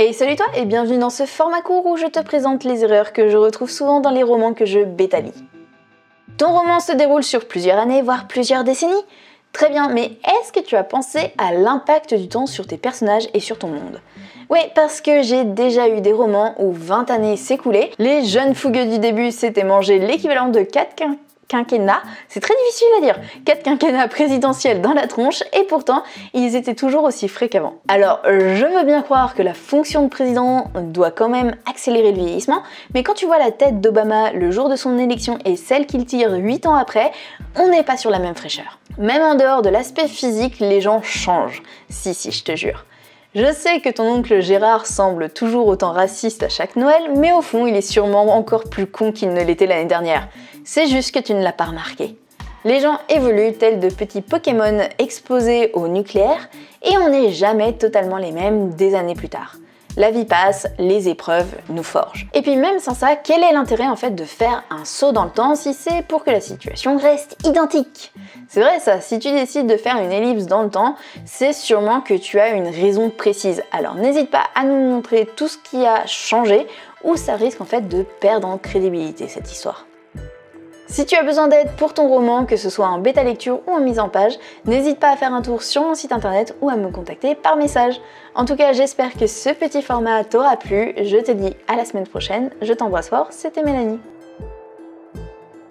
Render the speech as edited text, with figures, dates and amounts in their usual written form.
Et salut toi et bienvenue dans ce format court où je te présente les erreurs que je retrouve souvent dans les romans que je bêta-lis. Ton roman se déroule sur plusieurs années, voire plusieurs décennies? Très bien, mais est-ce que tu as pensé à l'impact du temps sur tes personnages et sur ton monde? Oui, parce que j'ai déjà eu des romans où 20 années s'écoulaient, les jeunes fougueux du début s'étaient mangés l'équivalent de 4 quinquennats, c'est très difficile à dire, 4 quinquennats présidentiels dans la tronche, et pourtant ils étaient toujours aussi frais qu'avant. Alors je veux bien croire que la fonction de président doit quand même accélérer le vieillissement, mais quand tu vois la tête d'Obama le jour de son élection et celle qu'il tire 8 ans après, on n'est pas sur la même fraîcheur. Même en dehors de l'aspect physique, les gens changent. Si, je te jure. Je sais que ton oncle Gérard semble toujours autant raciste à chaque Noël, mais au fond, il est sûrement encore plus con qu'il ne l'était l'année dernière. C'est juste que tu ne l'as pas remarqué. Les gens évoluent tels de petits Pokémon exposés au nucléaire, et on n'est jamais totalement les mêmes des années plus tard. La vie passe, les épreuves nous forgent. Et puis même sans ça, quel est l'intérêt en fait de faire un saut dans le temps si c'est pour que la situation reste identique? C'est vrai ça, si tu décides de faire une ellipse dans le temps, c'est sûrement que tu as une raison précise. Alors n'hésite pas à nous montrer tout ce qui a changé ou ça risque en fait de perdre en crédibilité cette histoire. Si tu as besoin d'aide pour ton roman, que ce soit en bêta lecture ou en mise en page, n'hésite pas à faire un tour sur mon site internet ou à me contacter par message. En tout cas, j'espère que ce petit format t'aura plu. Je te dis à la semaine prochaine. Je t'embrasse fort, c'était Mélanie.